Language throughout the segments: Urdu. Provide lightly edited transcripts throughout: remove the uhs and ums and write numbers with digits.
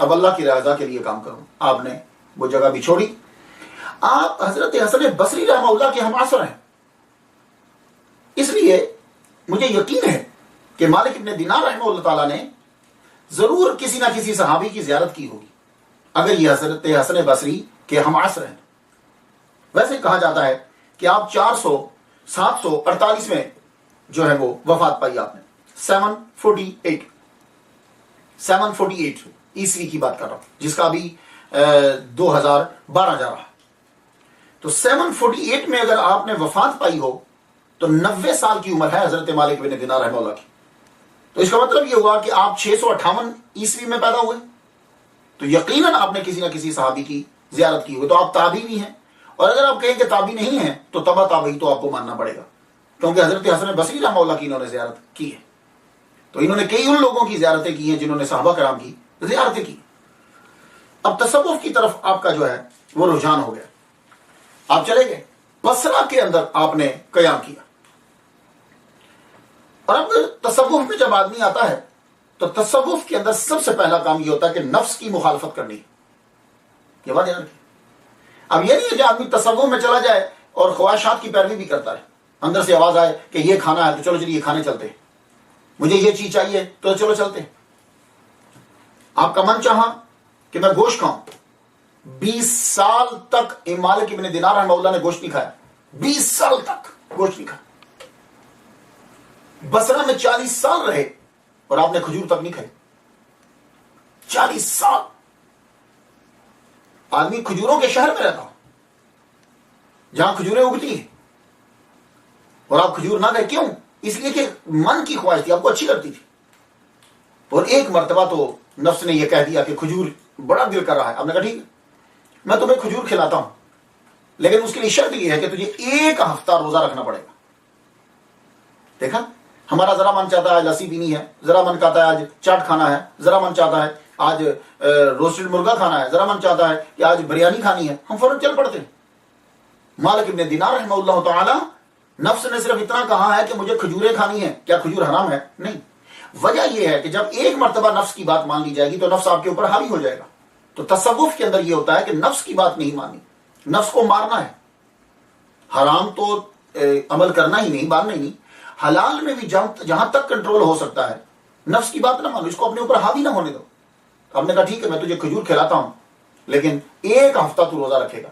اب اللہ کی رضا کے لیے کام کروں. آپ نے وہ جگہ بھی چھوڑی. آپ حضرت حسن بصری رحمہ اللہ کے ہم عصر ہیں، اس لیے مجھے یقین ہے کہ مالک ابن دینار رحمہ اللہ تعالیٰ نے ضرور کسی نہ کسی صحابی کی زیارت کی ہوگی اگر یہ حضرت حسن بصری کے ہم عصر ہیں. ویسے کہا جاتا ہے کہ آپ 748 میں جو ہے وہ وفات پائی آپ نے. 748 عیسوی کی بات کر رہا ہوں، جس کا ابھی 2012 جا رہا. تو 748 میں اگر آپ نے وفات پائی ہو تو 90 سال کی عمر ہے حضرت مالک بن دینار رحمہ اللہ کی. تو اس کا مطلب یہ ہوا کہ آپ 658 عیسوی میں پیدا ہوئے، تو یقیناً آپ نے کسی نہ کسی صحابی کی زیارت کی ہوئی. تو آپ تابعی بھی ہیں، اور اگر آپ کہیں کہ تابعی نہیں ہیں تو تبع تابعی تو آپ کو ماننا پڑے گا، کیونکہ حضرت حسن بصری رحمہ اللہ کی انہوں نے زیارت کی ہے. تو انہوں نے کئی ان لوگوں کی زیارتیں کی ہیں جنہوں نے صحابہ کرام کی زیارتیں کی. اب تصوف کی طرف آپ کا جو ہے وہ رجحان ہو گیا، آپ چلے گئے بصرہ کے اندر آپ نے قیام کیا. اور اب تصوف میں جب آدمی آتا ہے تو تصوف کے اندر سب سے پہلا کام یہ ہوتا ہے کہ نفس کی مخالفت کرنی. یہ بات یاد رکھیں. اب یہ نہیں ہے کہ آدمی تصوف میں چلا جائے اور خواہشات کی پیروی بھی کرتا ہے. اندر سے آواز آئے کہ یہ کھانا ہے تو چلو چلیے یہ کھانے چلتے ہیں، مجھے یہ چیز چاہیے تو چلو چلتے ہیں. آپ کا من چاہا کہ میں گوشت کھاؤں، 20 سال تک مالک ابن دینار رحمہ اللہ نے گوشت نہیں کھایا. 20 سال تک گوشت نہیں کھایا. بصرہ میں 40 سال رہے اور آپ نے کھجور تک نہیں کھائی. 40 سال آدمی کھجوروں کے شہر میں رہتا ہوں جہاں کھجوریں اگتی ہیں، اور آپ کھجور نہ گئے. کیوں؟ اس لیے کہ من کی خواہش تھی، آپ کو اچھی لگتی تھی. اور ایک مرتبہ تو نفس نے یہ کہہ دیا کہ کھجور بڑا دل کر رہا ہے. آپ نے کہا ٹھیک ہے میں تمہیں کھجور کھلاتا ہوں، لیکن اس کے لیے شرط یہ ہے کہ تجھے 1 ہفتہ روزہ رکھنا پڑے گا. دیکھا، ہمارا ذرا من چاہتا ہے آج لسی پینی ہے، ذرا من چاہتا ہے آج چاٹ کھانا ہے، ذرا من چاہتا ہے آج روسٹڈ مرغا کھانا ہے، ذرا من چاہتا ہے کہ آج بریانی کھانی ہے، ہم فوراً چل پڑتے ہیں. مالک ابن دینار رحمہ اللہ تعالی نفس نے صرف اتنا کہا ہے کہ مجھے کھجوریں کھانی ہیں. کیا کھجور حرام ہے؟ نہیں. وجہ یہ ہے کہ جب ایک مرتبہ نفس کی بات مان لی جائے گی تو نفس آپ کے اوپر حاوی ہو جائے گا. تو تصوف کے اندر یہ ہوتا ہے کہ نفس کی بات نہیں مانی، نفس کو مارنا ہے. حرام تو عمل کرنا ہی نہیں، ماننا ہی نہیں. حلال میں بھی جہاں تک کنٹرول ہو سکتا ہے نفس کی بات نہ مانو، اس کو اپنے اوپر حاوی نہ ہونے دو. ہم نے کہا ٹھیک ہے میں تجھے کھجور کھلاتا ہوں لیکن 1 ہفتہ تو روزہ رکھے گا.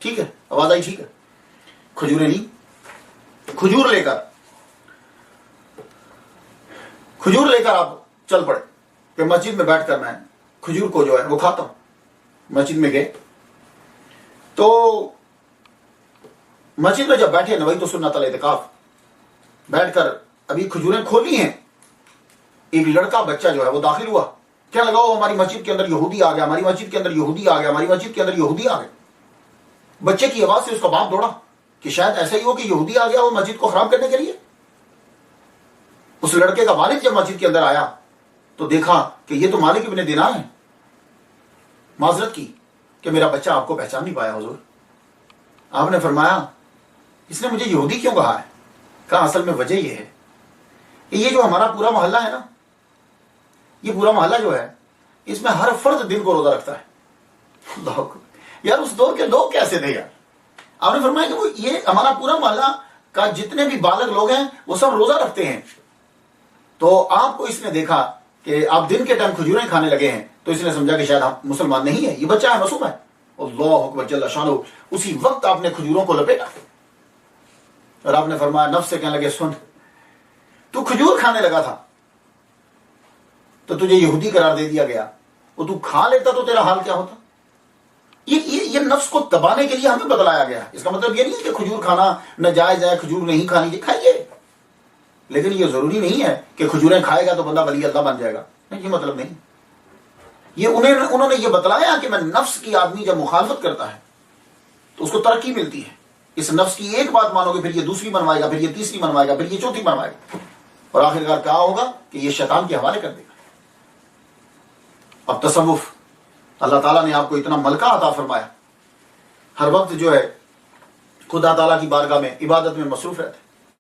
ٹھیک ہے، آواز آئی؟ ٹھیک ہے. کھجوریں لی، کھجور لے کر آپ چل پڑے کہ مسجد میں بیٹھ کر میں کھجور کو جو ہے وہ کھاتا ہوں. مسجد میں گئے تو مسجد میں جب بیٹھے نوئی تو سنت الاعتکاف، بیٹھ کر ابھی کھجوریں کھولی ہیں، ایک لڑکا بچہ جو ہے وہ داخل ہوا. کیا لگا وہ ہماری مسجد کے اندر یہودی آ گیا، ہماری مسجد کے اندر یہودی آ گیا، ہماری مسجد کے اندر یہودی آ گئے. بچے کی آواز سے اس کا باپ دوڑا کہ شاید ایسا ہی ہو کہ یہودی آ گیا وہ مسجد کو خراب کرنے کے لیے. اس لڑکے کا والد جب مسجد کے اندر آیا تو دیکھا کہ یہ تو مالک ابن دینار ہیں. معذرت کی کہ میرا بچہ آپ کو پہچان نہیں پایا حضور. آپ نے فرمایا اس نے مجھے یہودی کیوں کہا ہے؟ کہا اصل میں وجہ یہ ہے کہ یہ جو ہمارا پورا محلہ ہے نا، یہ پورا محلہ جو ہے اس میں ہر فرد دن کو روزہ رکھتا ہے. اللہ اکبر. یار اس دور کے لوگ کیسے تھے یار. آپ نے فرمایا کہ وہ یہ ہمارا پورا محلہ کا جتنے بھی بالغ لوگ ہیں وہ سب روزہ رکھتے ہیں. تو آپ کو اس نے دیکھا کہ آپ دن کے ٹائم کھجوریں کھانے لگے ہیں تو اس نے سمجھا کہ شاید آپ مسلمان نہیں ہے، یہ بچہ ہے، معصوم ہے. اللہ اکبر جل شانہ. اسی وقت آپ نے کھجوروں کو لپیٹا اور آپ نے فرمایا، نفس سے کہنے لگے سن، تو کھجور کھانے لگا تھا تو تجھے یہودی قرار دے دیا گیا، وہ تو کھا لیتا تو تیرا حال کیا ہوتا. یہ نفس کو دبانے کے لیے ہمیں بتلایا گیا. اس کا مطلب یہ نہیں ہے کہ کھجور کھانا ناجائز ہے، کھجور نہیں کھانی، کھائیے، لیکن یہ ضروری نہیں ہے کہ کھجوریں کھائے گا تو بندہ ولی اللہ بن جائے گا. نہیں، یہ مطلب نہیں. یہ انہوں نے یہ بتلایا کہ میں نفس کی آدمی جب مخالفت کرتا ہے تو اس کو ترقی ملتی ہے. اس نفس کی ایک بات مانو گے پھر یہ دوسری منوائے گا، پھر یہ تیسری منوائے گا، پھر یہ چوتھی منوائے گا، اور آخرکار کیا ہوگا کہ یہ شیطان کے حوالے کر دے گا. اب تصوف، اللہ تعالیٰ نے آپ کو اتنا ملکہ عطا فرمایا، ہر وقت جو ہے خدا تعالیٰ کی بارگاہ میں عبادت میں مصروف رہتے.